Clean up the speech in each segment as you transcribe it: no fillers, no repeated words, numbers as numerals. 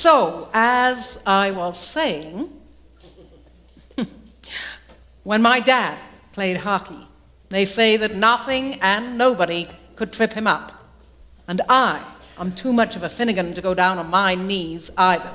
So, as I was saying, when my dad played hockey, they say that nothing and nobody could trip him up. And I'm too much of a Finnigan to go down on my knees either.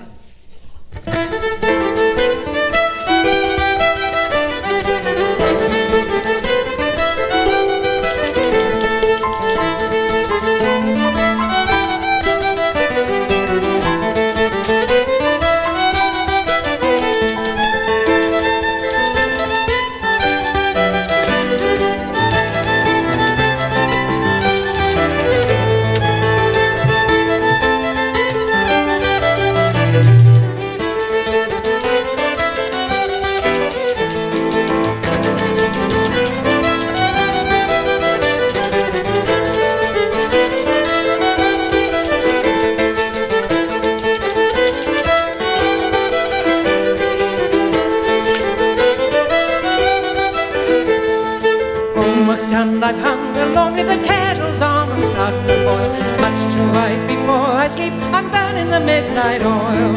And I've hunger lonely, the kettle's on and starting to boil. Much to write before I sleep, I'm burning the midnight oil.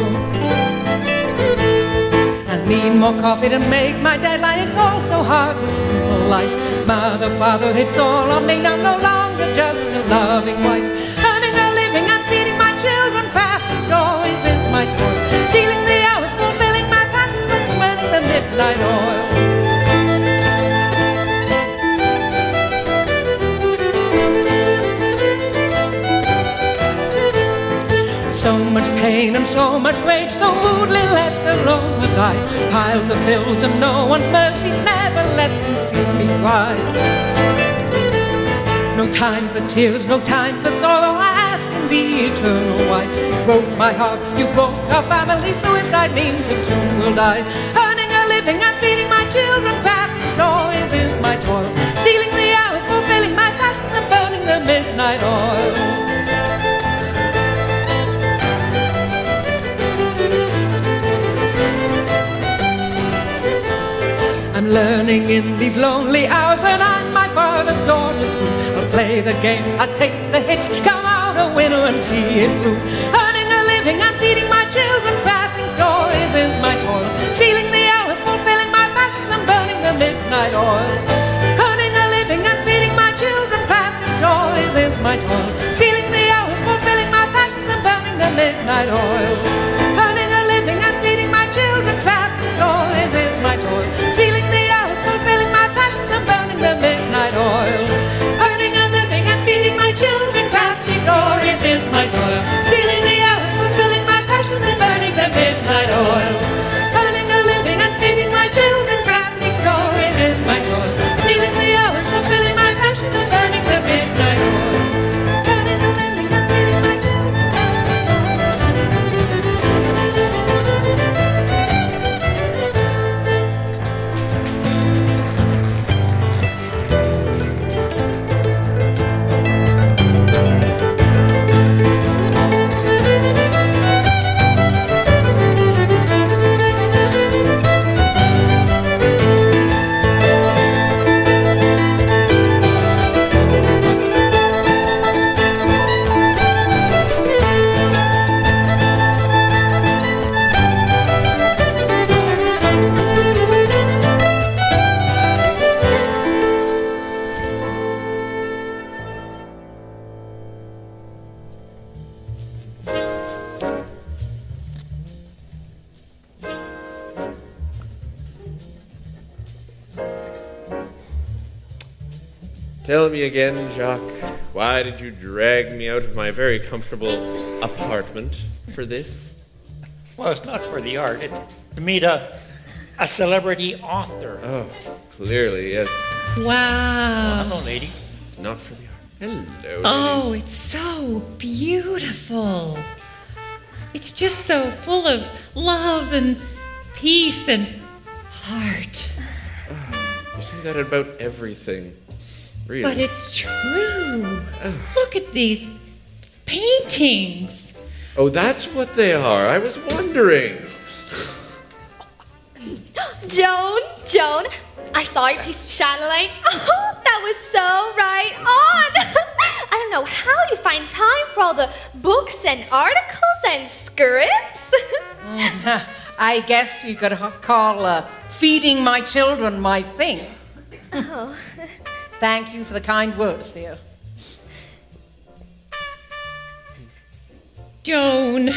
I need more coffee to make my deadline, it's all so hard, this simple life. Mother, father, it's all on me, I'm no longer just a loving wife. Earning a living and feeding my children, crafting stories is my toil. Stealing the hours, fulfilling my plans, but burning the midnight oil. So much pain and so much rage, so rudely left alone was I. Piles of bills and no one's mercy, never let them see me cry. No time for tears, no time for sorrow, I ask in the eternal why. You broke my heart, you broke our family, suicide means that two will die. Earning a living and feeding my children, crafting stories is my toil. Stealing the hours, fulfilling my passions and burning the midnight oil. I'm learning in these lonely hours that I'm my father's daughter too. I'll play the game, I'll take the hits, come out a winner and see it through. Earning a living and feeding my children, crafting stories is my toil. Stealing the hours, fulfilling my passions and burning the midnight oil. Earning a living and feeding my children, crafting stories is my toil. Stealing the hours, fulfilling my passions and burning the midnight oil. Earning a living and feeding my children, crafting stories is my toil. Stealing the hours, fulfilling my passions and burning the midnight oil. Earning a living and feeding my children, crafting stories is my toil. Stealing the hours, fulfilling my passions and burning the midnight oil. Earning a living and feeding my children, crafting stories is my toil. Stealing the hours, fulfilling my passions and burning the midnight oil. Earning a living and feeding my children. Tell me again, Jacques, why did you drag me out of my very comfortable apartment for this? Well, it's not for the art. It's to meet a celebrity author. Oh, clearly, yes. Wow. Hello, ladies. Not for the art. Hello, Oh, ladies. it's so beautiful. It's just so full of love and peace and heart. You say that about everything. Really? But it's true. Look at these paintings. Oh, that's what they are. I was wondering. Joan, I saw your piece of chatelaine. Oh, that was so right on. I don't know how you find time for all the books and articles and scripts. I guess you could call feeding my children my thing. Oh. Thank you for the kind words, dear. Joan,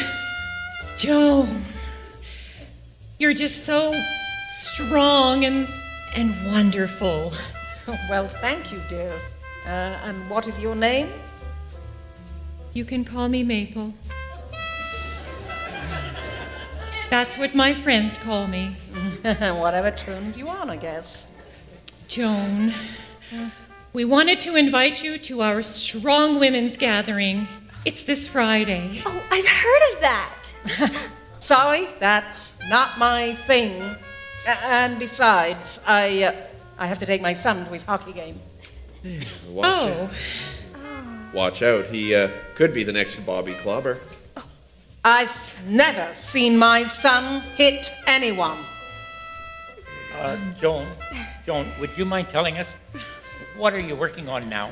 you're just so strong and wonderful. Well, thank you, dear. And what is your name? You can call me Maple. That's what my friends call me. Whatever turns you on, I guess. Joan, we wanted to invite you to our Strong Women's Gathering. It's this Friday. Oh, I've heard of that. Sorry, that's not my thing. And besides, I have to take my son to his hockey game. Watch out. He could be the next Bobby Clobber. I've never seen my son hit anyone. Joan, would you mind telling us, what are you working on now?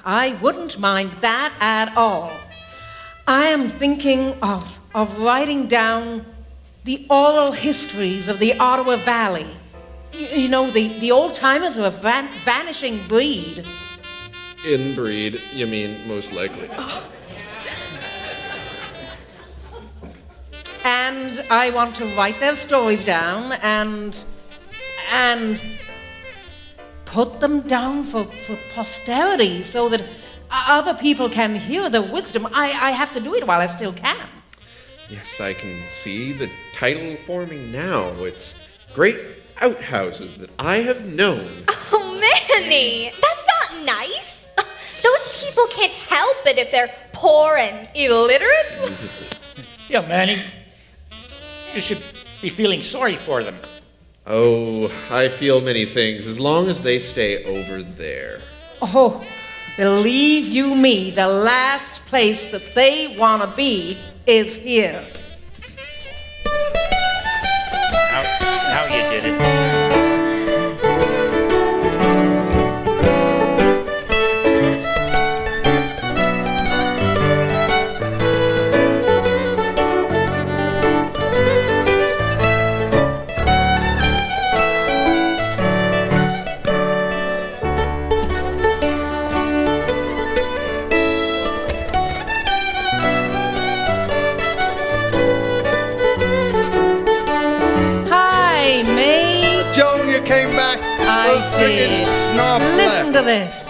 I wouldn't mind that at all. I am thinking of writing down the oral histories of the Ottawa Valley. You know, the old-timers are a vanishing breed. Inbreed, you mean, most likely. And I want to write their stories down and put them down for posterity so that other people can hear the wisdom. I have to do it while I still can. Yes, I can see the title forming now. It's Great Outhouses That I Have Known. Oh, Manny, that's not nice. Those people can't help it if they're poor and illiterate. Yeah, Manny, you should be feeling sorry for them. Oh, I feel many things as long as they stay over there. Oh, believe you me, the last place that they want to be is here. Now you did it. Came back. I did. Listen Left. to this.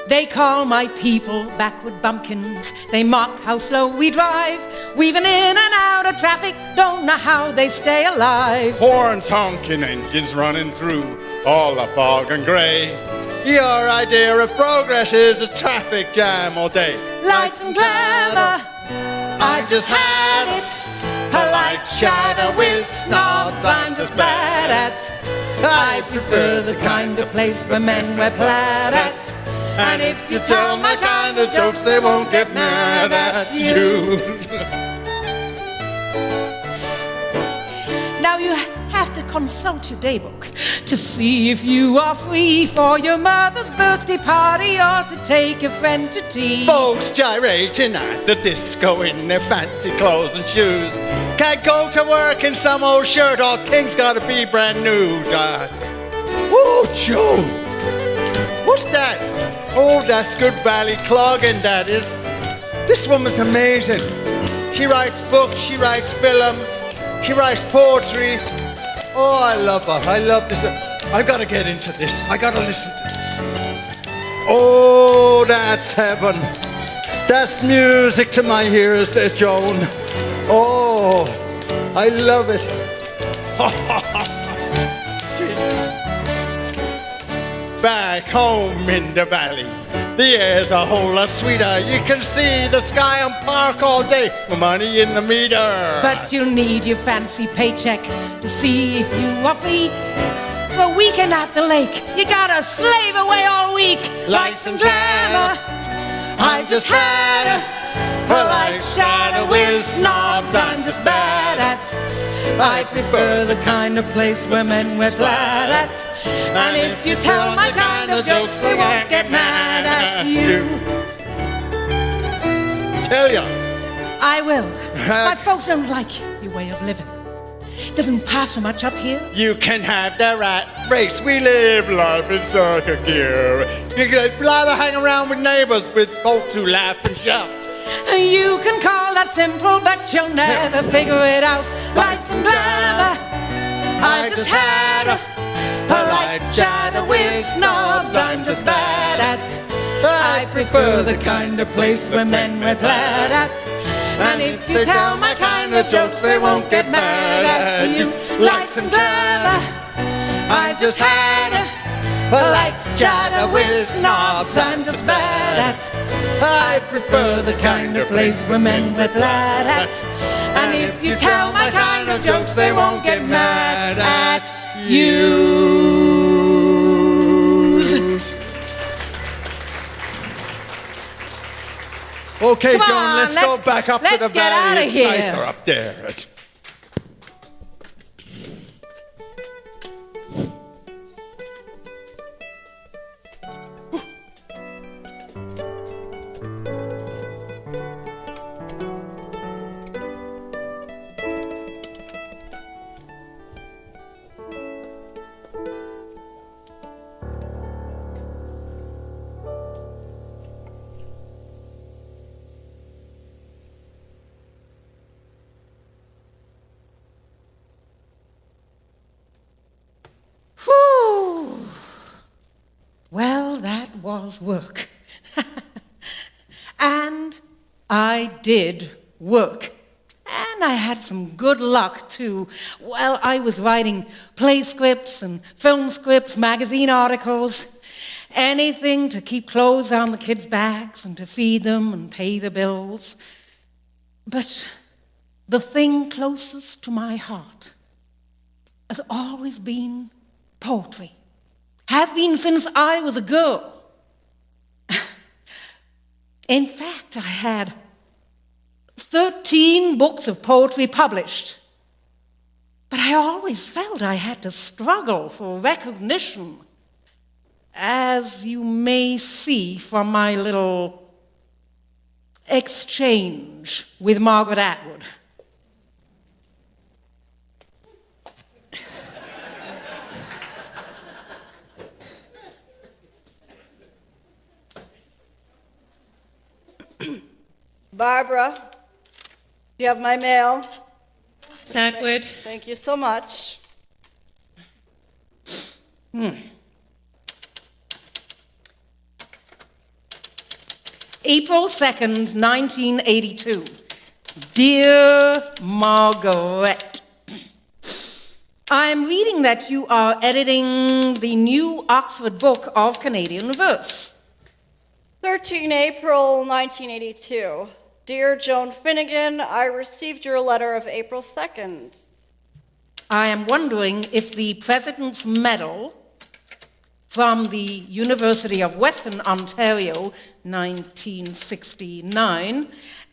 They call my people backward bumpkins. They mock how slow we drive, weaving in and out of traffic. Don't know how they stay alive. Horns honking, engines running through all the fog and grey. Your idea of progress is a traffic jam all day. Lights and glamour, I've just had it. Polite chatter with snobs I'm just bad at. I prefer the kind of place where men wear plaid at. And if you tell my kind of jokes, they won't get mad at you. Now you have to consult your daybook to see if you are free for your mother's birthday party or to take a friend to tea. Folks gyrating at the disco in their fancy clothes and shoes. Can't go to work in some old shirt, all things gotta be brand new. Oh, Joe, what's that? Oh, that's Good Valley clogging, that is. This woman's amazing. She writes books, she writes films, she writes poetry. Oh, I love her. I love this. I gotta get into this. I gotta listen to this. Oh, that's heaven. That's music to my ears there, Joan. Oh, I love it. Back home in the valley, the air's a whole lot sweeter. You can see the sky and park all day, money in the meter. But you'll need your fancy paycheck to see if you are free. For a weekend at the lake, you gotta slave away all week. Lights and glamour, I've just had a polite chatter with snobs I'm just bad at. I prefer the kind of place where men wear plaid at. And if you tell my kind of jokes, they won't get mad at you. Tell ya. I will. My folks don't like your way of living. doesn't pass for much up here. You can have the rat race. We live life in circle gear. You could rather hang around with neighbors with folks who laugh and shout. You can call that simple, but you'll never figure it out. Life's some drama. I just had a polite chat with snobs I'm just bad at. I prefer the kind of place where men wear plaid hats. And if you tell my kind of jokes, they won't get mad at you. Like some drama, I just had a polite chat with snobs I'm just bad at. I prefer the kind of place where men wear plaid hats. And if you tell my kind of jokes, they won't get mad at you. Okay, Come Joan, on, let's go back up to the let's get valley. outta It's here. nicer up there. Whew. Well, that was work. And I did work. And I had some good luck, too. Well, I was writing play scripts and film scripts, magazine articles, anything to keep clothes on the kids' backs and to feed them and pay the bills. But the thing closest to my heart has always been poetry. Has been since I was a girl. In fact, I had 13 books of poetry published. But I always felt I had to struggle for recognition, as you may see from my little exchange with Margaret Atwood. Barbara, do you have my mail? Atwood. Thank you so much. April 2nd, 1982. Dear Margaret, I am reading that you are editing the new Oxford Book of Canadian Verse. 13 April 1982. Dear Joan Finnigan, I received your letter of April 2nd. I am wondering if the President's Medal from the University of Western Ontario, 1969,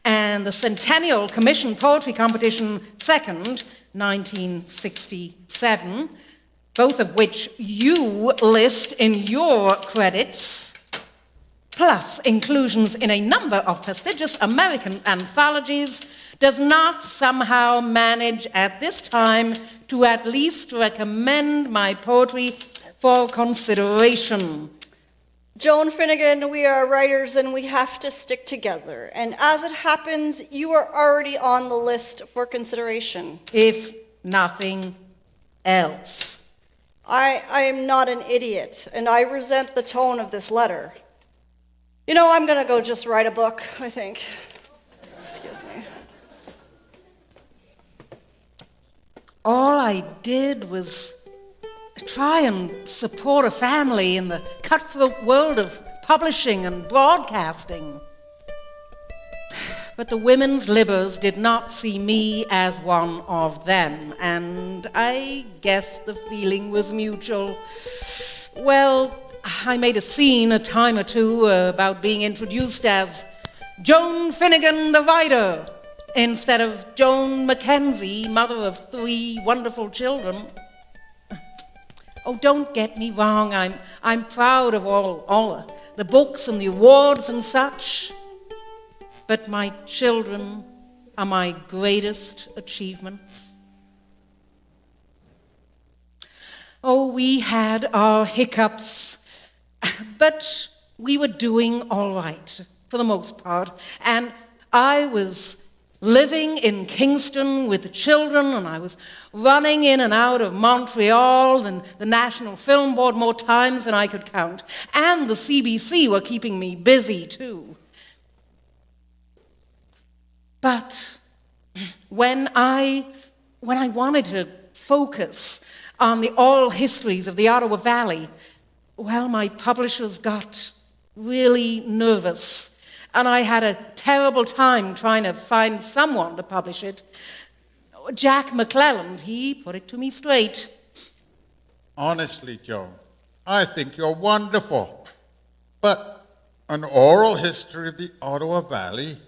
and the Centennial Commission Poetry Competition, 2nd, 1967, both of which you list in your credits, plus inclusions in a number of prestigious American anthologies, does not somehow manage at this time to at least recommend my poetry for consideration. Joan Finnigan, we are writers and we have to stick together. And as it happens, you are already on the list for consideration. If nothing else. I am not an idiot, and I resent the tone of this letter. You know, I'm gonna go just write a book, I think. Excuse me. All I did was try and support a family in the cutthroat world of publishing and broadcasting. But the women's libbers did not see me as one of them, and I guess the feeling was mutual. Well, I made a scene a time or two about being introduced as Joan Finnigan, the writer, instead of Joan Mackenzie, mother of 3 wonderful children. Oh, don't get me wrong. I'm proud of all the books and the awards and such. But my children are my greatest achievements. we had our hiccups, but we were doing all right for the most part. And I was living in Kingston with the children, and I was running in and out of Montreal and the National Film Board more times than I could count. And the CBC were keeping me busy too. But when I wanted to focus on the oral histories of the Ottawa Valley, well, my publishers got really nervous, and I had a terrible time trying to find someone to publish it. Jack McClelland, he put it to me straight. Honestly, Joan, I think you're wonderful. But an oral history of the Ottawa Valley?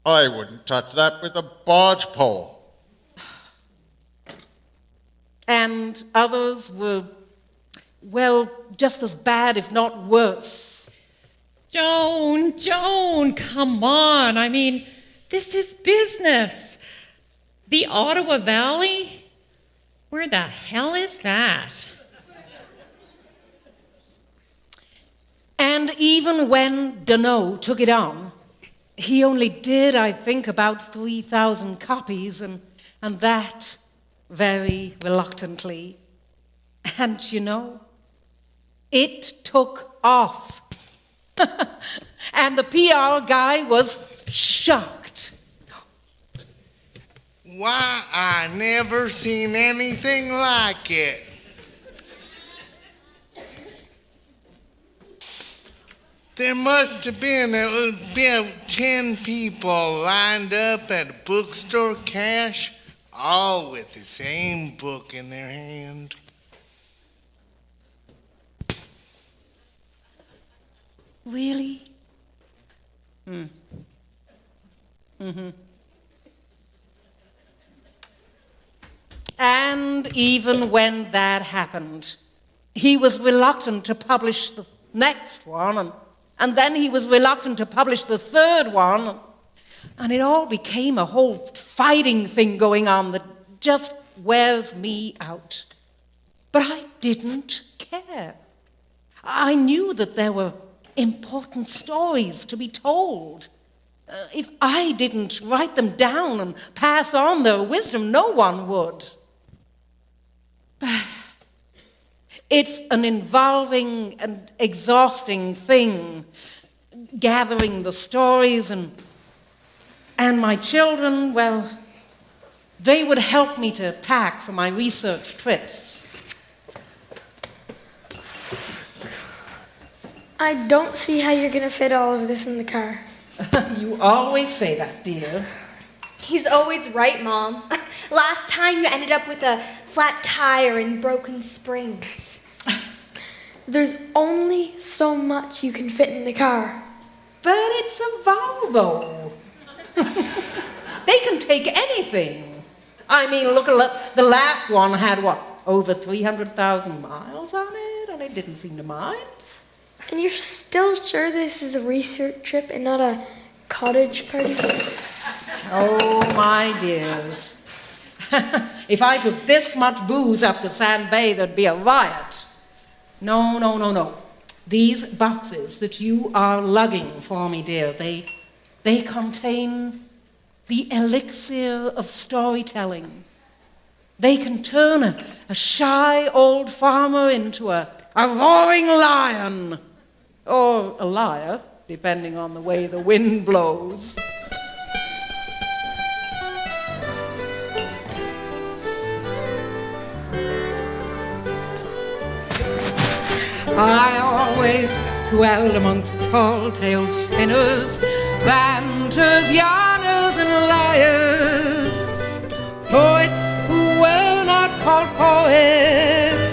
I wouldn't touch that with a barge pole. And others were, well, just as bad, if not worse. Joan, come on. I mean, this is business. The Ottawa Valley? Where the hell is that? And even when Deneau took it on, he only did, I think, about 3,000 copies, and that very reluctantly. And you know, it took off. And the PR guy was shocked. Why, I never seen anything like it. There must have been about 10 people lined up at a bookstore cash, all with the same book in their hand. Really? And even when that happened, he was reluctant to publish the next one, and then he was reluctant to publish the third one, and it all became a whole fighting thing going on that just wears me out. But I didn't care. I knew that there were important stories to be told. If I didn't write them down and pass on their wisdom, no one would. It's an involving and exhausting thing, gathering the stories, and my children, well, they would help me to pack for my research trips. I don't see how you're going to fit all of this in the car. You always say that, dear. He's always right, Mom. Last time you ended up with a flat tire and broken springs. There's only so much you can fit in the car. But it's a Volvo. They can take anything. I mean, look at the last one had, what, over 300,000 miles on it, and it didn't seem to mind. And you're still sure this is a research trip and not a cottage party? Oh, my dears. If I took this much booze up to Sand Bay, there'd be a riot. No. These boxes that you are lugging for me, dear, they contain the elixir of storytelling. They can turn a shy old farmer into a roaring lion. Or a liar, depending on the way the wind blows. I always dwelled amongst tall-tailed spinners, ranters, yarners, and liars, poets who were not called poets,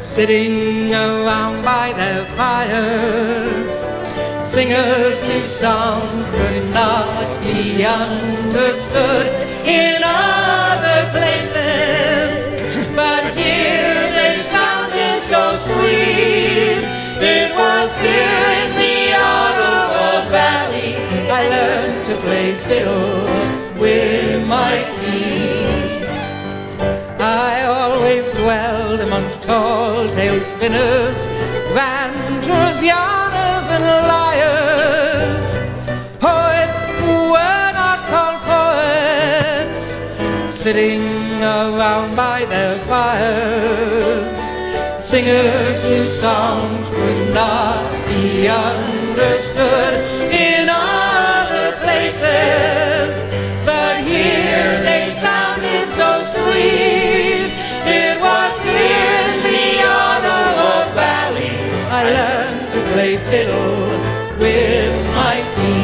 sitting around by their fires, singers whose songs could not be understood in other places, but here they sounded so sweet. It was here in the Ottawa Valley I learned to play fiddle with my feet. I always dwelled amongst tall tale spinners, ranters, yarners, and liars. Poets who were not called poets, sitting around by their fires. Singers whose songs could not be understood in other places, but here they sounded so sweet. It was here in the Ottawa Valley I learned to play fiddle with my feet.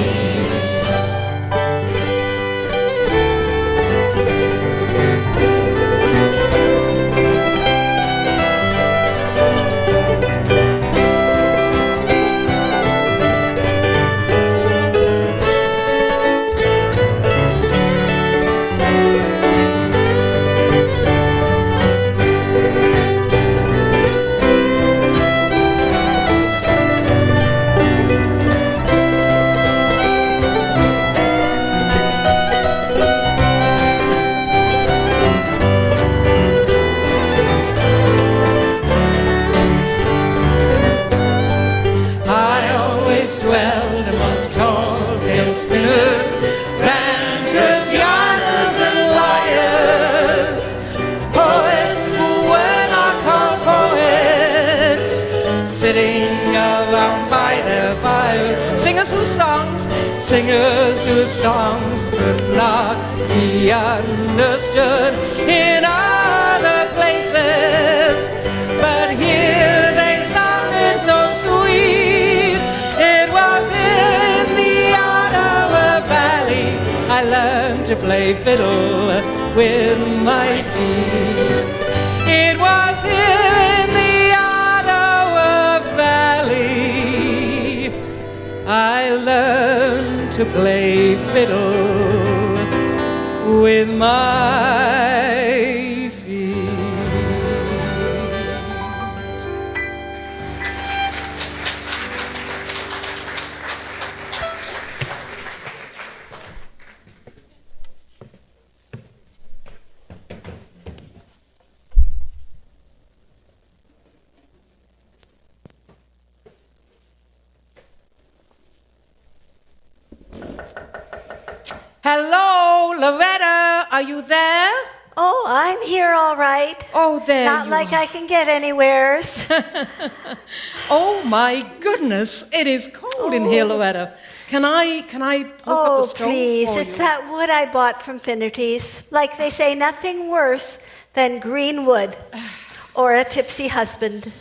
Singers whose songs could not be understood in other places, but here they sounded so sweet. It was in the Ottawa Valley I learned to play fiddle with my feet. It was in the Ottawa Valley I learned to play fiddle with my feet. Hello, Loretta, are you there? Oh, I'm here all right. Oh, there Not you like are. I can get anywheres. Oh my goodness, it is cold in here, Loretta. Can I poke up the stove please, for it's you? that wood I bought from Finnerty's. Like they say, nothing worse than green wood or a tipsy husband.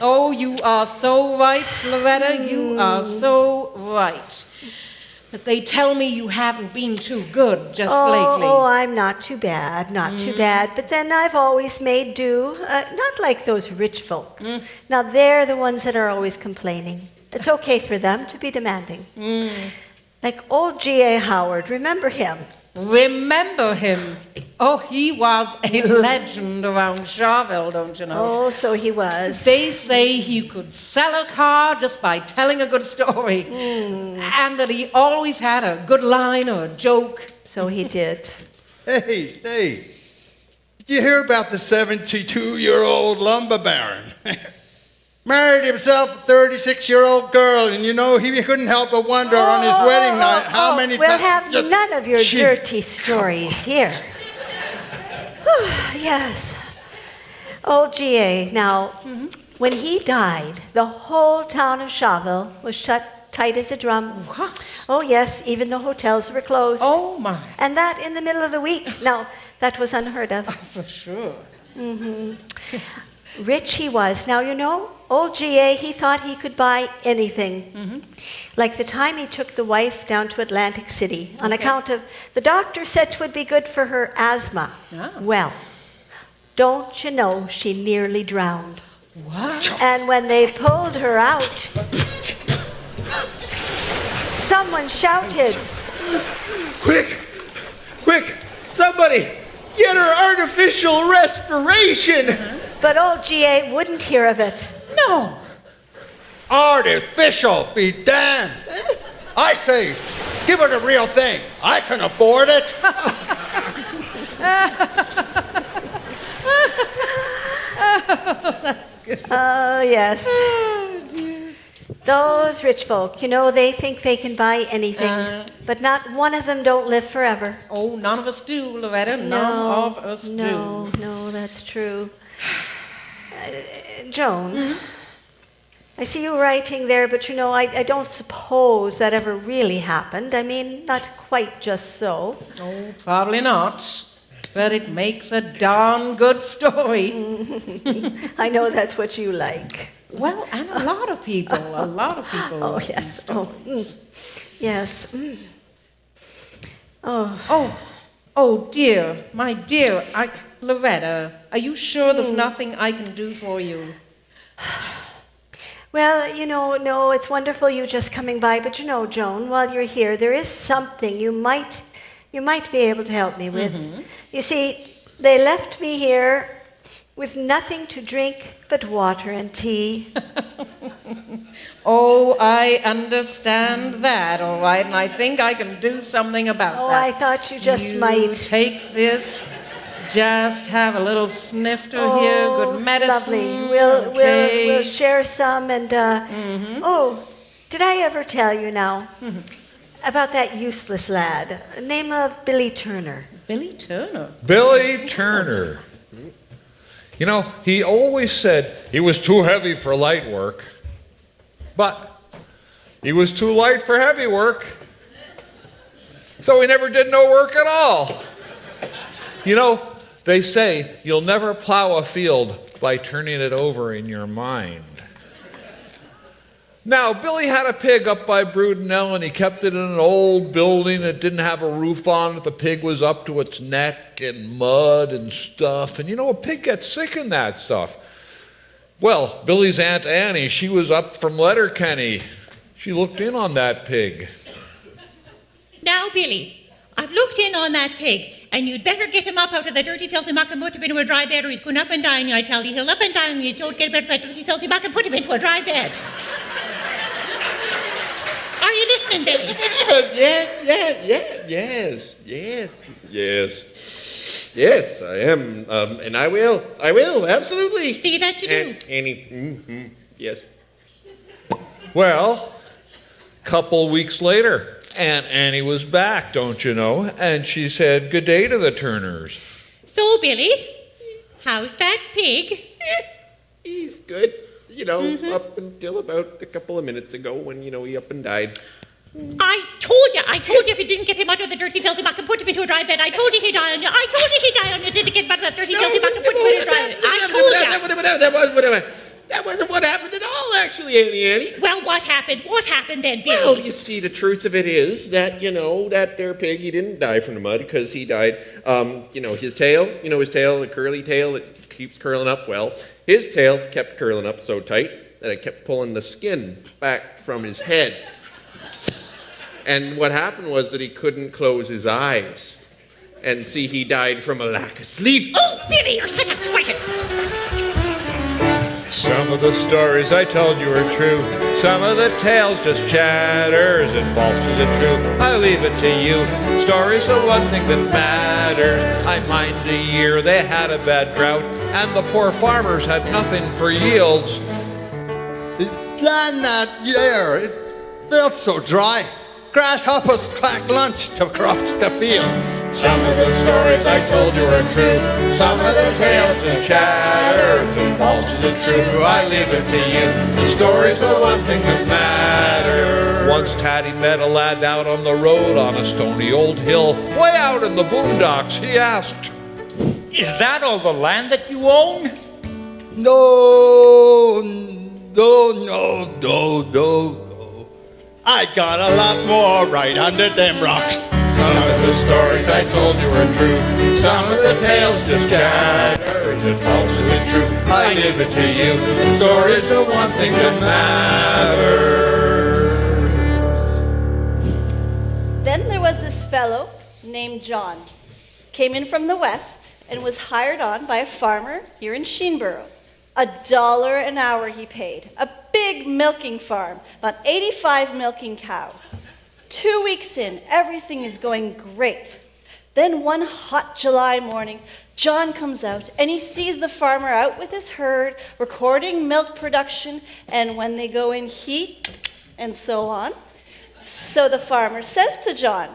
Oh, you are so right, Loretta. You are so right. But they tell me you haven't been too good just lately. Oh, I'm not too bad, not too bad. But then I've always made do, not like those rich folk. Now, they're the ones that are always complaining. It's okay for them to be demanding. Like old G.A. Howard, remember him? Remember him? Oh, he was a legend around Charville, don't you know? Oh, so he was. They say he could sell a car just by telling a good story. And that he always had a good line or a joke. So he did. Hey, did you hear about the 72-year-old lumber baron? Married himself a 36-year-old girl, and you know, he couldn't help but wonder on his wedding night how many We'll times... have none of your dirty stories here. Yes. Old G.A. Now, when he died, the whole town of Charville was shut tight as a drum. What? Oh, yes, even the hotels were closed. Oh, my. And that in the middle of the week. Now, that was unheard of. For sure. Rich he was. Now, you know, old G.A., he thought he could buy anything. Like the time he took the wife down to Atlantic City on account of, the doctor said 'twould be good for her asthma. Well, don't you know she nearly drowned. What? And when they pulled her out, someone shouted, Quick! Somebody! Get her artificial respiration! but old G.A. wouldn't hear of it. No. Artificial be damned. I say, give her the real thing. I can afford it. Oh, yes. Oh, dear. Those rich folk, they think they can buy anything. But not one of them don't live forever. Oh, none of us do, Loretta. None of us do. No, that's true. Joan, I see you writing there, but I don't suppose that ever really happened. I mean, not quite just so. Oh, probably not. But it makes a darn good story. I know that's what you like. Well, and a lot of people. Oh, like yes. these stories. Yes. Oh, dear, my dear. Loretta, are you sure there's nothing I can do for you? Well, no, it's wonderful you just coming by, but Joan, while you're here, there is something you might be able to help me with. You see, they left me here with nothing to drink but water and tea. Oh, I understand that, all right, and I think I can do something about that. Oh, I thought you just might. Take this, just have a little snifter here, good medicine. Lovely. Okay. We'll share some, and oh, did I ever tell you now about that useless lad, name of Billy Turner? Billy Turner? Billy Turner. He always said he was too heavy for light work, but he was too light for heavy work. So he never did no work at all. They say you'll never plow a field by turning it over in your mind. Now, Billy had a pig up by Brudenell, and he kept it in an old building that didn't have a roof on it. The pig was up to its neck in mud and stuff. And a pig gets sick in that stuff. Well, Billy's Aunt Annie, she was up from Letterkenny. She looked in on that pig. Now, Billy, I've looked in on that pig, and you'd better get him up out of the dirty, filthy muck and put him into a dry bed, or he's going up and down, I tell you. He'll up and down, and you don't get him out of that dirty, filthy muck and put him into a dry bed. Are you listening, Billy? Yes, I am, and I will, absolutely. See that you do. Annie, yes. Well, couple weeks later, Aunt Annie was back, don't you know? And she said good day to the Turners. So, Billy, how's that pig? He's good. Up until about a couple of minutes ago when, he up and died. I told you if you didn't get him out of the dirty, filthy muck and put him into a dry bed, I told you he'd die on you. I told you he'd die on you. Didn't get him out of that dirty, filthy muck and put him into a dry bed. I told you. That wasn't what happened at all, actually, Annie. Well, what happened? What happened then, Billy? Well, you see, the truth of it is that, that there pig, he didn't die from the mud because he died, his tail, the curly tail that keeps curling up, well, his tail kept curling up so tight that it kept pulling the skin back from his head. And what happened was that he couldn't close his eyes. And see, he died from a lack of sleep. Oh, Billy, you're such a twit. Some of the stories I told you are true. Some of the tales just chatter. Is it false? Is it true? I leave it to you. Story's the one thing that matters. I mind a year they had a bad drought, and the poor farmers had nothing for yields. It's land that year. It felt so dry. Grasshoppers cracked lunch to cross the field. Some of the stories I told you are true. Some of the tales just chatter. Is it false? Is it true? I leave it to you. The story's the one thing that matters. Once Taddy met a lad out on the road on a stony old hill, way out in the boondocks. He asked, Is that all the land that you own? No. I got a lot more right under them rocks. Some of the stories I told you are true. Some of the tales just chatter. Is it false? Is it true? I leave it to you. The story's the one thing that matters. Then there was this fellow named John. Came in from the west and was hired on by a farmer here in Sheenborough. $1 an hour he paid. A big milking farm, about 85 milking cows. 2 weeks in, everything is going great. Then one hot July morning, John comes out and he sees the farmer out with his herd, recording milk production and when they go in heat and so on. So the farmer says to John,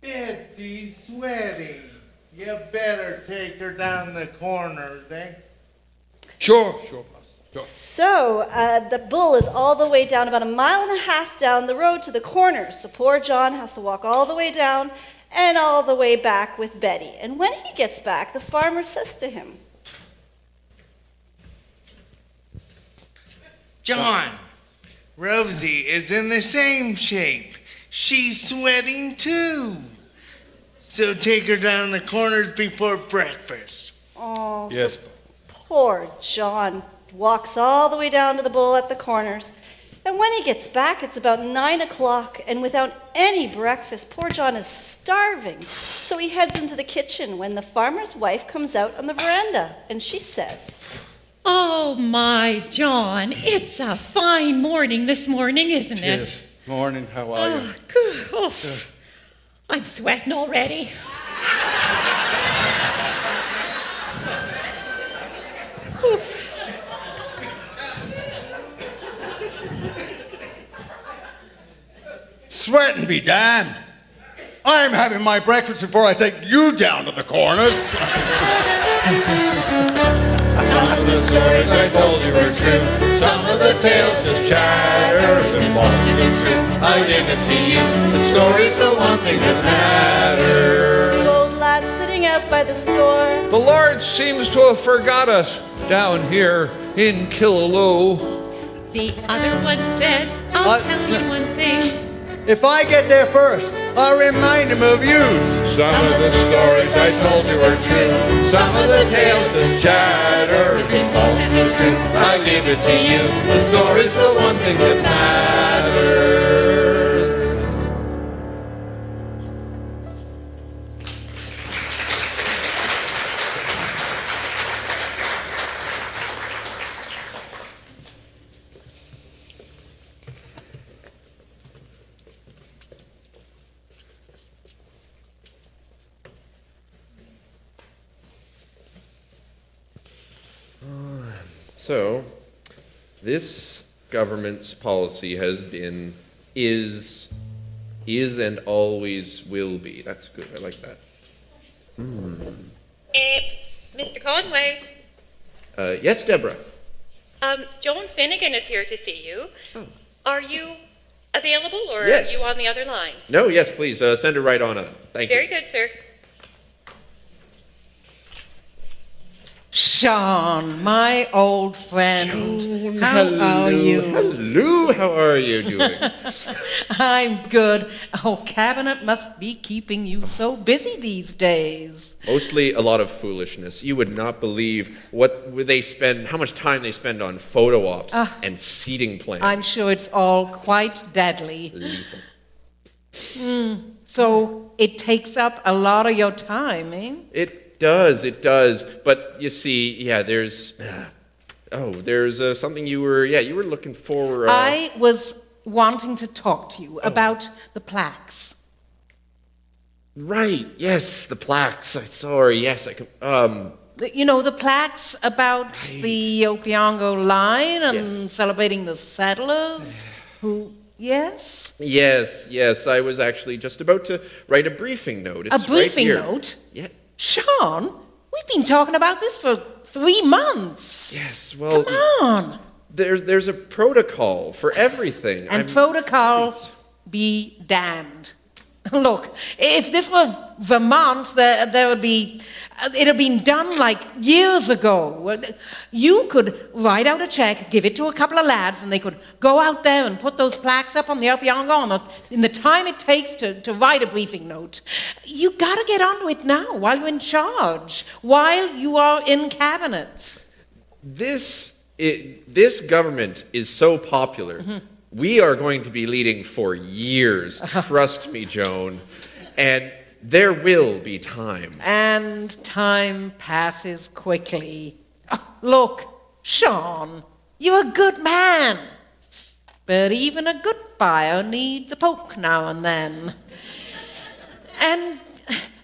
Betsy's sweating. You better take her down the corners, eh? Sure, boss. Sure. So the bull is all the way down, about 1.5 miles down the road to the corners. So poor John has to walk all the way down and all the way back with Betty. And when he gets back, the farmer says to him, John, Rosie is in the same shape. She's sweating too. So take her down the corners before breakfast. oh, Yes. so poor John walks all the way down to the bull at the corners. And when he gets back, it's about 9 o'clock, and without any breakfast, poor John is starving. So he heads into the kitchen when the farmer's wife comes out on the veranda, and she says, Oh, my John, it's a fine morning this morning, isn't it? Yes. Morning, how are you? Oh, good. Oh, I'm sweating already. Sweating be damned. I'm having my breakfast before I take you down to the corners. Some of the stories I told you were true. Some of the tales just chatter and false even true. I gave it to you. The story's the one thing that matters. Two old lads sitting out by the store. The Lord seems to have forgot us down here in Killaloe. The other one said, I'll tell you one thing. If I get there first, I'll remind him of yous. Some of the stories I told you are true. Some of the tales just chatter and false even true. I gave it to you. The story's the one thing that matters. So, this government's policy has been, is and always will be. That's good. I like that. Mr. Conway, Yes, Deborah. Joan Finnigan is here to see you. Oh. Are you available, or Yes. are you on the other line? No, yes, please. Send her right on up. Thank you. Very good, sir. Sean, my old friend. How are you? Hello, how are you doing? I'm good. Oh, cabinet must be keeping you so busy these days. Mostly a lot of foolishness. You would not believe how much time they spend on photo ops and seating plans. I'm sure it's all quite deadly. So it takes up a lot of your time, eh? It does. But you see, yeah, there's something you were looking for. I was wanting to talk to you about the plaques. Right, yes, the plaques. I saw her, yes, I can, You know, the plaques about the Opeongo line and Yes. celebrating the settlers who, yes? Yes, I was actually just about to write a briefing note. It's A briefing right here. note? Yeah. Sean, we've been talking about this for 3 months. Yes, well, Come on. there's a protocol for everything. And protocol be damned. Look, if this were Vermont, there would be, it had been done like years ago. You could write out a check, give it to a couple of lads, and they could go out there and put those plaques up on the Opeongo in the time it takes to write a briefing note. You got to get onto it now while you're in charge, while you are in cabinet. This government is so popular. We are going to be leading for years. Trust me, Joan. And there will be time. And time passes quickly. Oh, look, Sean, you're a good man. But even a good fire needs a poke now and then. And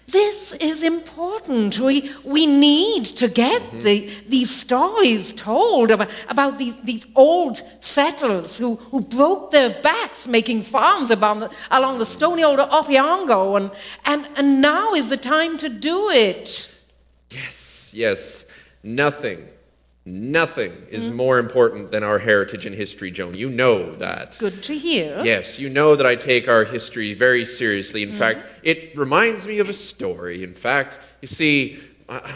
this is important. We need to get these stories told about these old settlers who broke their backs making farms along the stony old Opeongo, and now is the time to do it. Yes. Nothing is more important than our heritage and history, Joan. You know that. Good to hear. Yes, you know that I take our history very seriously. In fact, it reminds me of a story. In fact, you see,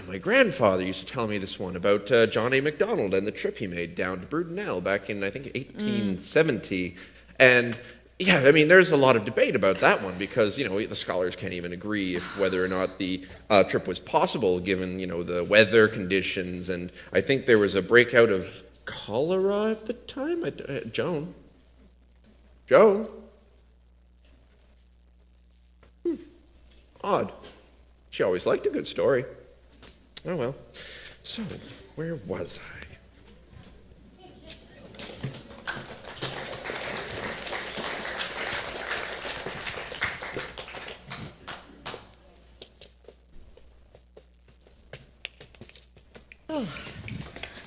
my grandfather used to tell me this one about John A. Macdonald and the trip he made down to Brudenell back in, I think, 1870. And yeah, I mean, there's a lot of debate about that one because, the scholars can't even agree whether or not the trip was possible given, the weather conditions. And I think there was a breakout of cholera at the time. Joan? Odd. She always liked a good story. Oh, well. So, where was I? Oh,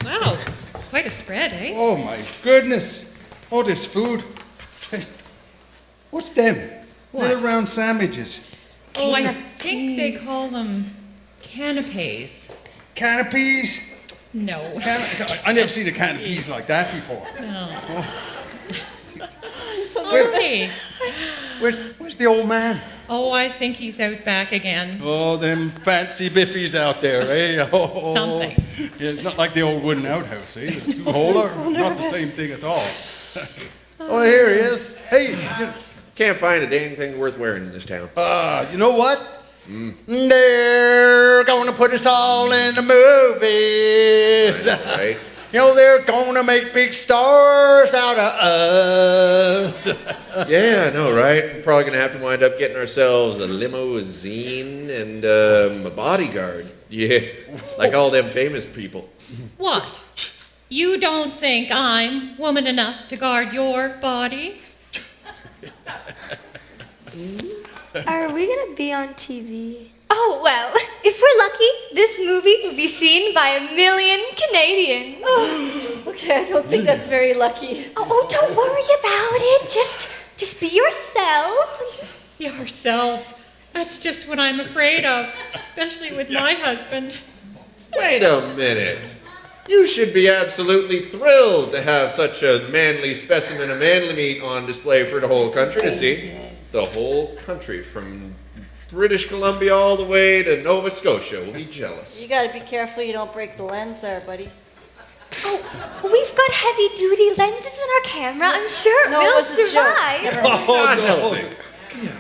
wow. Quite a spread, eh? Oh my goodness. Oh, this food. Hey, what's them? What? Little round sandwiches. Oh, I think they call them canapes. Canopies? No. I never seen a can of peas like that before. No. I'm so Really? Where's the old man? Oh, I think he's out back again. Oh, them fancy biffies out there, eh? Oh, Something. Yeah, not like the old wooden outhouse, eh? The two-holer, not the same thing at all. Oh, here he is. Hey, Can't find a dang thing worth wearing in this town. you know what? They're gonna put us all in the movies. Right? They're gonna make big stars out of us. Yeah, I know, right? We're probably going to have to wind up getting ourselves a limousine and a bodyguard. Yeah, like all them famous people. What? You don't think I'm woman enough to guard your body? Are we gonna be on TV? Oh, well, if we're lucky, this movie will be seen by 1 million Canadians. Okay, I don't think that's very lucky. Oh, don't worry about it. Just be yourself. Yourselves. That's just what I'm afraid of, especially with my husband. Wait a minute. You should be absolutely thrilled to have such a manly specimen of manly meat on display for the whole country to see. The whole country, from British Columbia all the way to Nova Scotia, will be jealous. You gotta be careful you don't break the lens there, buddy. Oh, we've got heavy-duty lenses in our camera. I'm sure No, it we'll was a joke. survive. Never mind. Oh, no.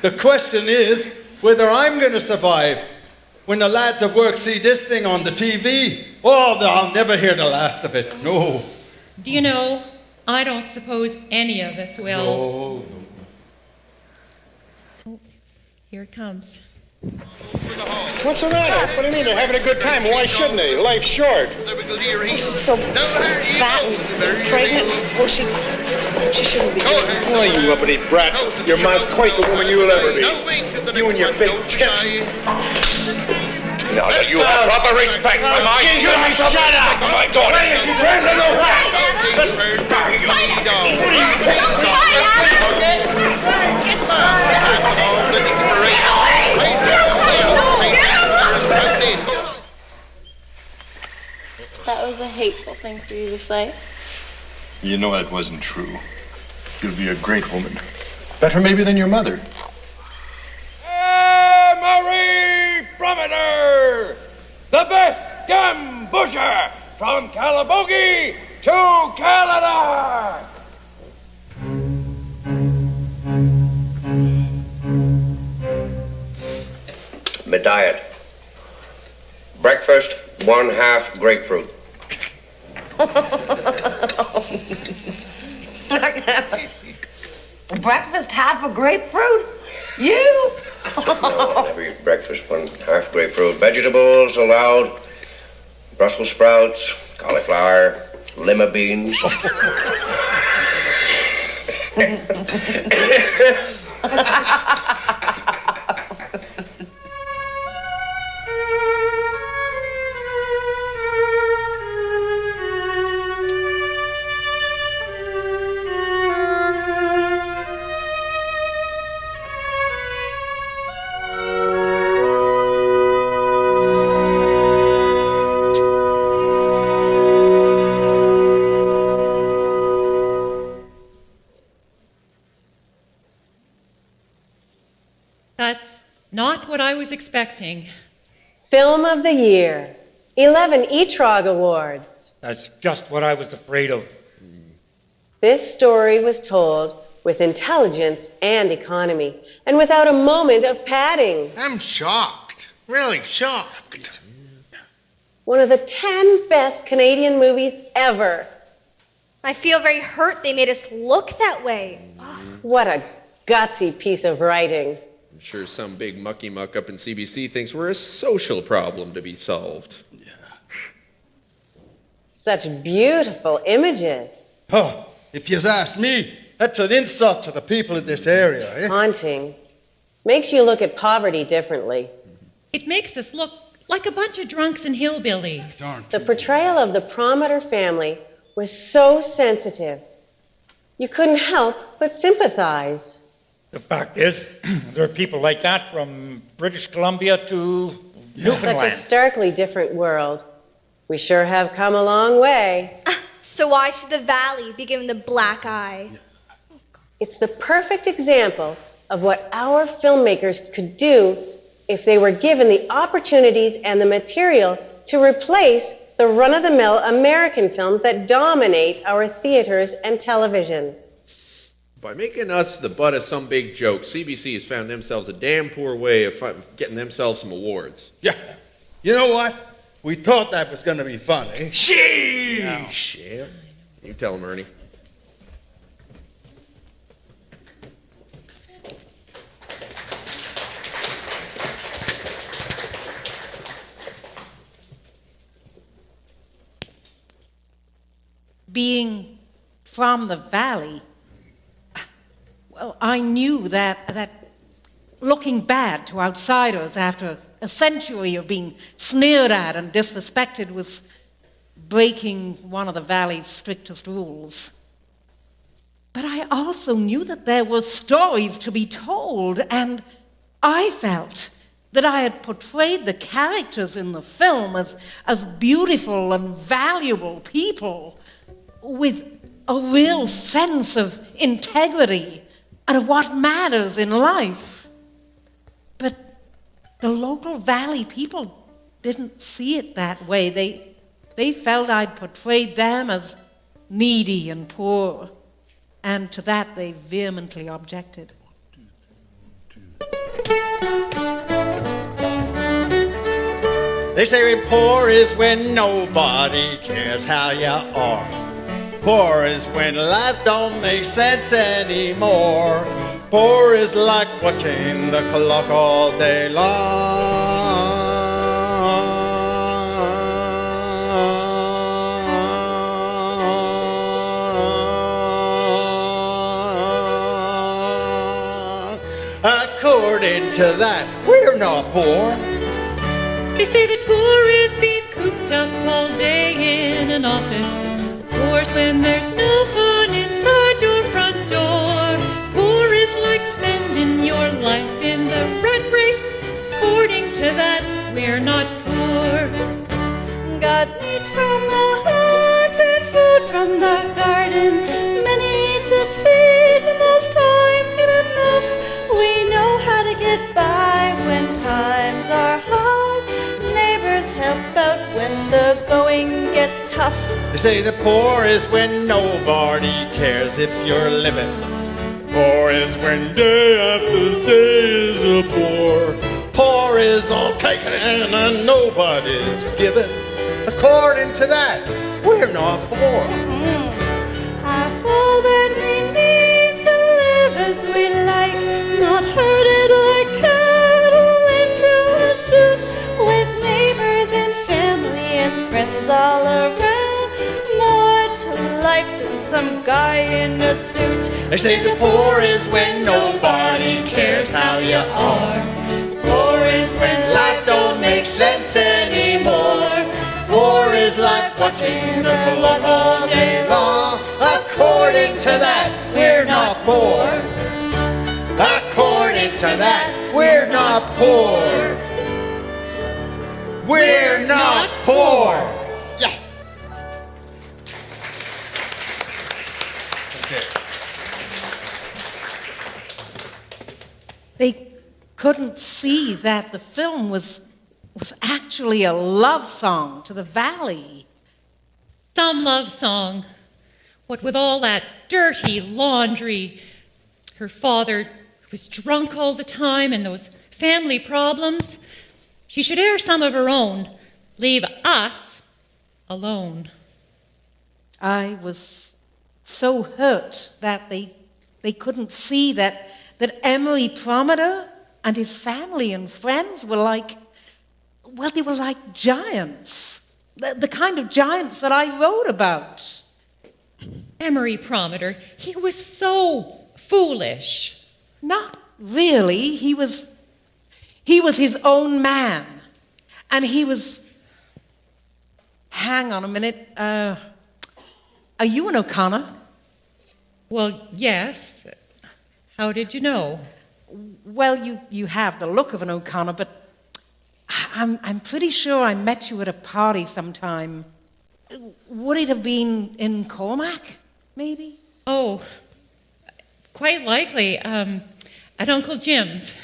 The question is whether I'm gonna survive when the lads at work see this thing on the TV. Oh, I'll never hear the last of it. No. Do you know, I don't suppose any of us will. No. Here it comes. What's the matter? What do you mean? They're having a good time. Why shouldn't they? Life's short. She's so fat and pregnant. Well, she shouldn't be. Oh, you uppity brat. Your mom's twice the woman you'll ever be. You and your big tits. Now, you have proper respect for my... You shut up! For my daughter. Where is she trying to go? That was a hateful thing for you to say. You know that wasn't true. You'll be a great woman. Better maybe than your mother. Hey, Marie Prometer, the best gambusher from Calabogie to Canada. My diet. Breakfast, 1/2 grapefruit. Breakfast, half a grapefruit? You? No, never eat breakfast, 1/2 grapefruit. Vegetables allowed. Brussels sprouts, cauliflower, lima beans. That's not what I was expecting. Film of the Year. 11 ETROG Awards. That's just what I was afraid of. This story was told with intelligence and economy, and without a moment of padding. I'm shocked. Really shocked. One of the 10 best Canadian movies ever. I feel very hurt they made us look that way. What a gutsy piece of writing. I'm sure some big mucky muck up in CBC thinks we're a social problem to be solved. Such beautiful images. Oh, if you ask me, that's an insult to the people of this area. Eh? Haunting. Makes you look at poverty differently. It makes us look like a bunch of drunks and hillbillies. The portrayal of the Prometer family was so sensitive. You couldn't help but sympathize. The fact is, there are people like that from British Columbia to Newfoundland. Such a starkly different world. We sure have come a long way. So why should the valley be given the black eye? It's the perfect example of what our filmmakers could do if they were given the opportunities and the material to replace the run-of-the-mill American films that dominate our theaters and televisions. By making us the butt of some big joke, CBC has found themselves a damn poor way of getting themselves some awards. Yeah. You know what? We thought that was going to be fun, eh? Sheesh! Yeah. You tell him, Ernie. Being from the valley, well, I knew that looking bad to outsiders after a century of being sneered at and disrespected was breaking one of the valley's strictest rules. But I also knew that there were stories to be told, and I felt that I had portrayed the characters in the film as beautiful and valuable people with a real sense of integrity and of what matters in life. But the local valley people didn't see it that way. They felt I'd portrayed them as needy and poor, and to that they vehemently objected. They say poor is when nobody cares how you are. Poor is when life don't make sense anymore. Poor is like watching the clock all day long. According to that, we're not poor. They say that poor is being cooped up all day in an office. Poor's when there's no fun inside your front door. Poor is like spending your life in the rat race. According to that, we're not poor. Got meat from the hunt and food from the garden. Many to feed, but most times get enough. We know how to get by when times are hard. Neighbors help out when the going gets tough. They say the poor is when nobody cares if you're living. Poor is when day after day is a poor. Poor is all taken and nobody's given. According to that, we're not poor. Have all that we need to live as we like, not herded like cattle into a chute, with neighbors and family and friends all around. More to life than some guy in a suit. They say the poor is when nobody cares how you are. Poor is when life don't make sense anymore. Poor is like watching the clock all day long. According to that, we're not poor. According to that, we're not poor. We're not poor. Yeah. They couldn't see that the film was actually a love song to the valley. Some love song. What with all that dirty laundry, her father was drunk all the time, and those family problems, she should air some of her own. Leave us alone. I was so hurt that they couldn't see that Emery Prometer and his family and friends were like, well, they were like giants. The kind of giants that I wrote about. Emery Prometer, he was so foolish. Not really. He was his own man. And he was... Hang on a minute. Are you an O'Connor? Well, yes. How did you know? Well, you have the look of an O'Connor, but I'm pretty sure I met you at a party sometime. Would it have been in Cormac, maybe? Oh, quite likely. At Uncle Jim's.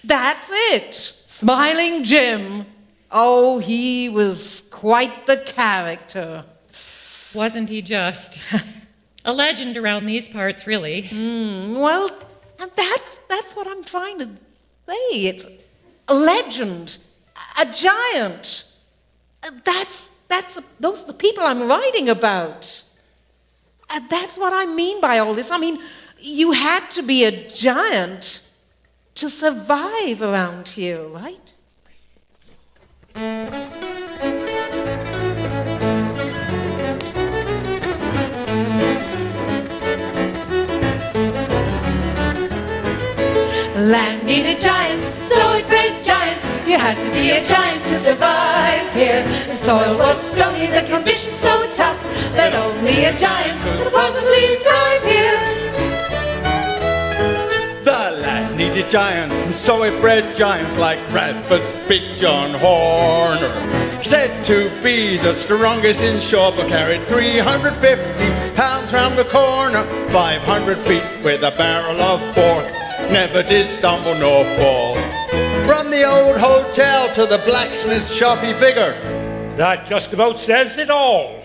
That's it! Smiling Jim. Oh, he was quite the character. Wasn't he just? A legend around these parts, really. Well, that's what I'm trying to say. It's a legend, a giant. Those are the people I'm writing about. That's what I mean by all this. I mean, you had to be a giant to survive around here, right? Land needed giants, so it bred giants. You had to be a giant to survive here. The soil was stony, the conditions so tough that only a giant could possibly thrive here. The land needed giants, and so it bred giants like Bradford's Big John Horner. Said to be the strongest in shore, but carried 350 pounds round the corner. 500 feet with a barrel of pork, never did stumble nor fall. From the old hotel to the blacksmith shop he figured. That just about says it all.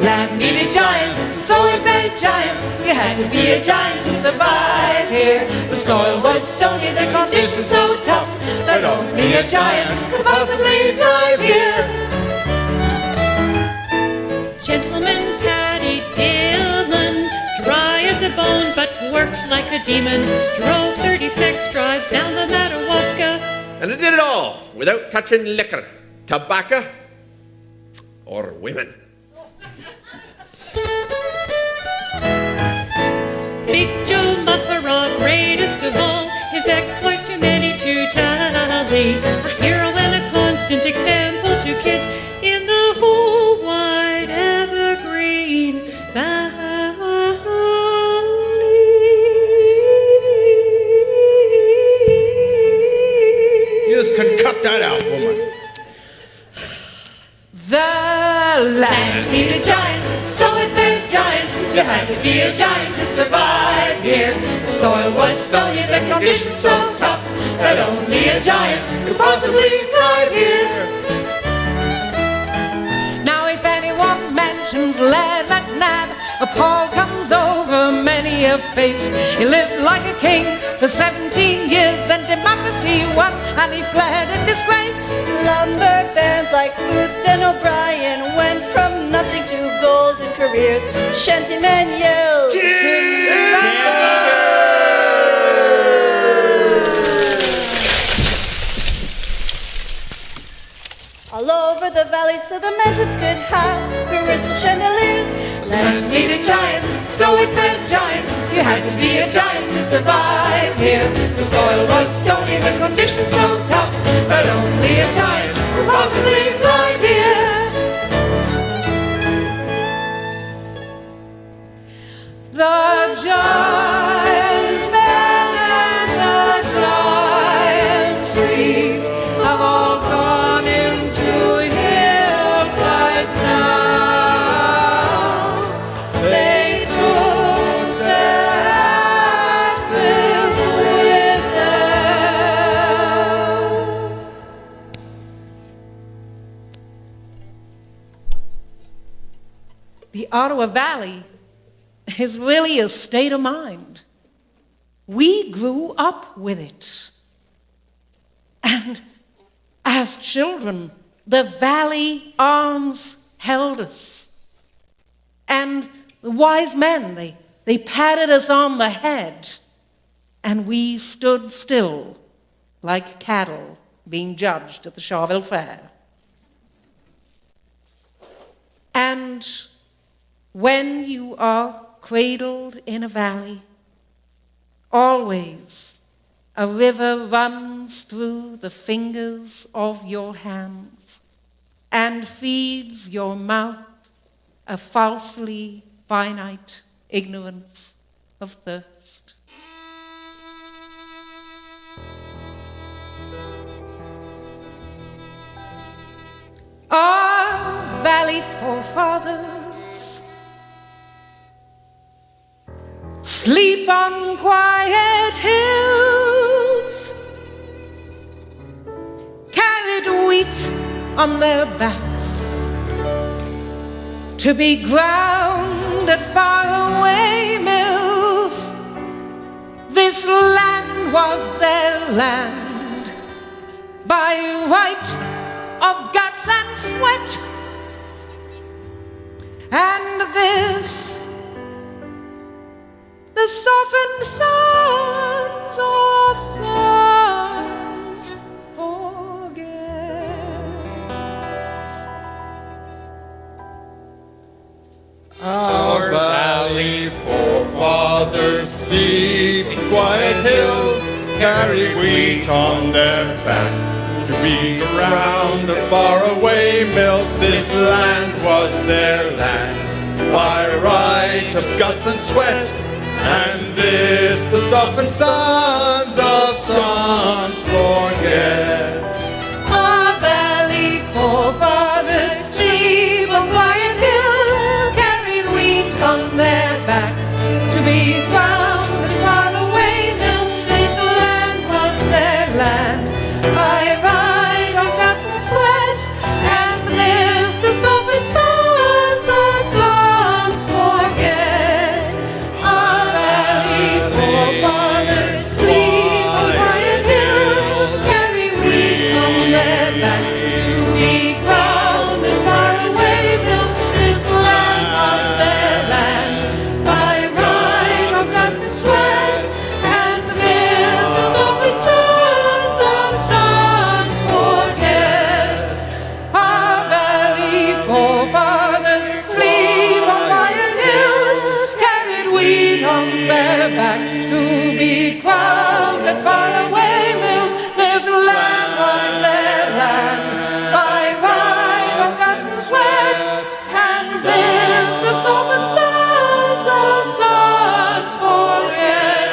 Land needed giants, so it made giants. You had to be a giant to survive here. The soil was stony, the conditions so tough that only a giant could possibly thrive here. Gentleman Paddy Dillon, dry as a bone but worked like a demon, drove 36 drives down the Madawaska. And it did it all without touching liquor, tobacco, or women. Big Joe Mufferaw, greatest of all, his exploits too many to tally. A hero and a constant example to kids in the whole wide evergreen valley. You just couldn't cut that out, woman. The land needed giants, so it made giants. You had to be a giant to survive here. The soil was stony, the conditions so tough that only a giant could possibly thrive here. Now if anyone mentions Lad McNabb, a pall comes over many a face. He lived like a king for 17 years, then democracy won and he fled in disgrace. Lumber barons like Booth and O'Brien went from nothing to golden careers. Shantymen yelled, all over the valley so the mansions could have crystal chandeliers. Land needed giants, so it meant giants. You had to be a giant to survive here. The soil was stony, the conditions so tough, but only a giant could possibly thrive here. The giant men and the giant trees have all gone into hillsides now. They took their axes with them. The Ottawa Valley is really a state of mind. We grew up with it. And as children, the valley arms held us. And the wise men, they patted us on the head, and we stood still like cattle being judged at the Charville Fair. And when you are cradled in a valley, always a river runs through the fingers of your hands and feeds your mouth a falsely finite ignorance of thirst. Our valley forefathers sleep on quiet hills, carried wheat on their backs to be ground at faraway mills. This land was their land by right of guts and sweat, and this the softened sons of sons forget. Our valley forefathers sleep in quiet hills, carry wheat on their backs to be around the faraway mills. This land was their land by right of guts and sweat, and this the softened sons of sons forget. Our valley forefathers sleep on quiet hills, carried wheat on their backs to be ground and far away mills. This land was their land by right of guts and sweat, and this the softened sons of sons forget. Our valley forefathers sleep on quiet hills, carry wheat on their backs to be ground and far away mills. This land was their land by right of guts and sweat, and this the softened sons of sons forget. Our valley forefathers sleep on quiet hills, carried wheat on their backs to be crowned at faraway mills. This land was their land by right of guts and sweat, and this the softened sons of sons forget,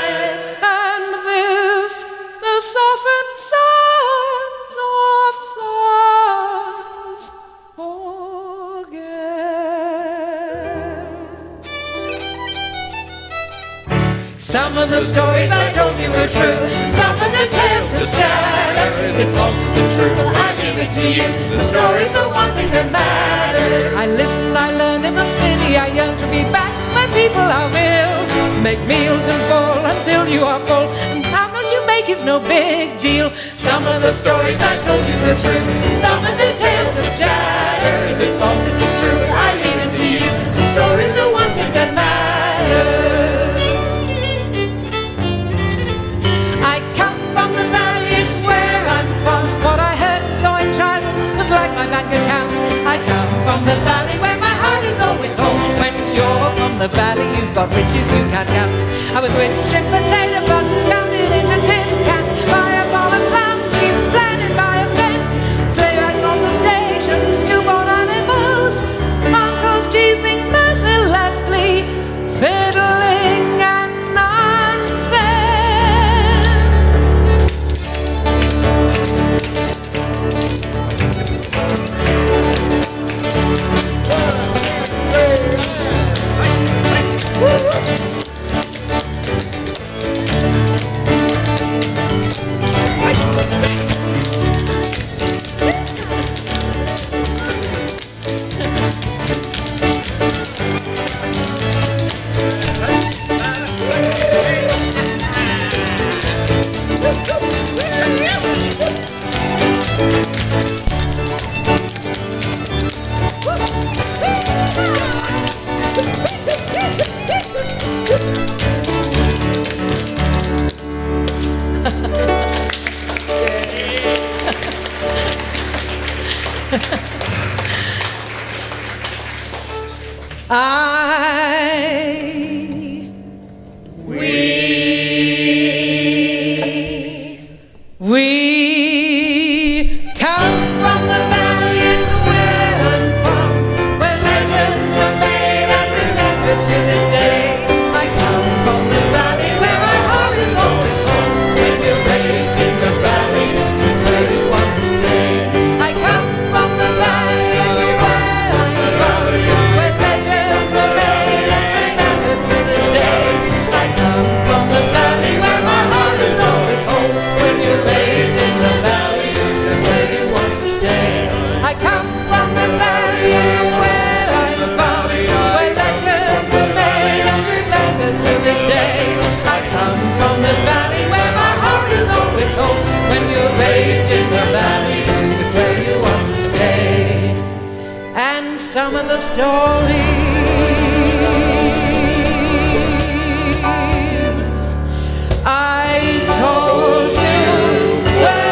and this the softened sons of sons forget. Some of the stories I told you were true. Some of the tales that shatter. Is it false? Is it true? I give it to you. The story's the one thing that matters. I listened, I learned in the city. I yearn to be back where people are real. To make meals and bowl until you are full. And how much you make is no big deal. Some of the stories I told you were true. Some of the tales that shatter. Is it false? Is it true? I leave it to you. The story's the one thing that matters. I come from the valley, it's where I'm from. What I heard and saw in childhood was like my bank account. I come from the valley where my heart We come from the valleys where I'm from, where legends were made and remembered to this day. I come from the valley where my heart is always home. When you're raised in the valley, it's where you want to stay. I come from the valley where I'm from, where legends were made and remembered to this day. I come from the valley where my heart is always home. When you're raised in the valley, that's where you want to stay. I come from the valley where I'm from, where legends were made and remembered to this day. I come from the valley where my heart is always home. When you're raised in the valley, it's where you want to stay. And some of the stories I told you were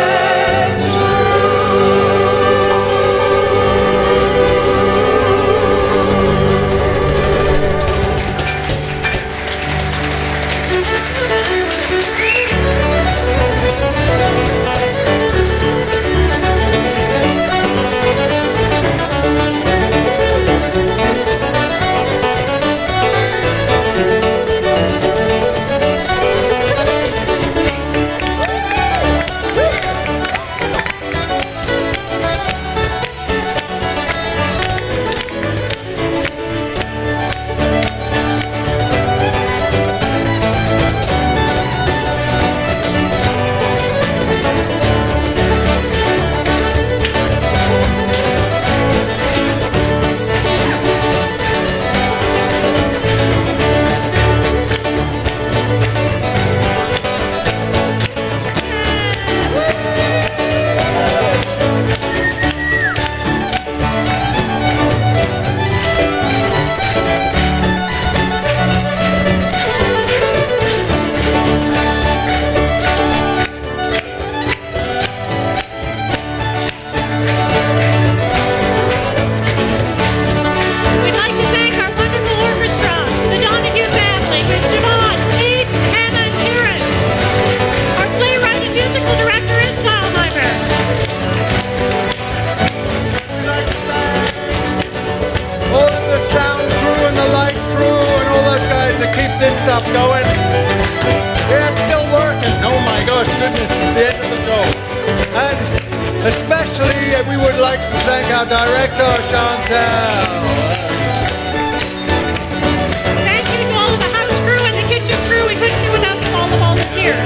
We'd like to thank our wonderful orchestra, the Donahue family, with Siobhan, Abe, Hannah, and Karen. Our playwright and musical director is Tom Heimer. All of the sound crew and the light crew and all those guys that keep this stuff going. They're still working. Oh my gosh, goodness, at the end of the show. And especially we would like to thank our director, Chantal. Thank you to all of the house crew and the kitchen crew. We couldn't do without all the volunteers.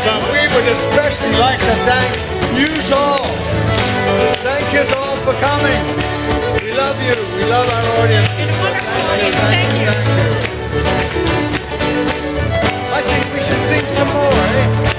But we would especially like to thank you all. Thank you all for coming. We love you. We love our audience. It's been a wonderful audience. Thank you. I think we should sing some more, eh?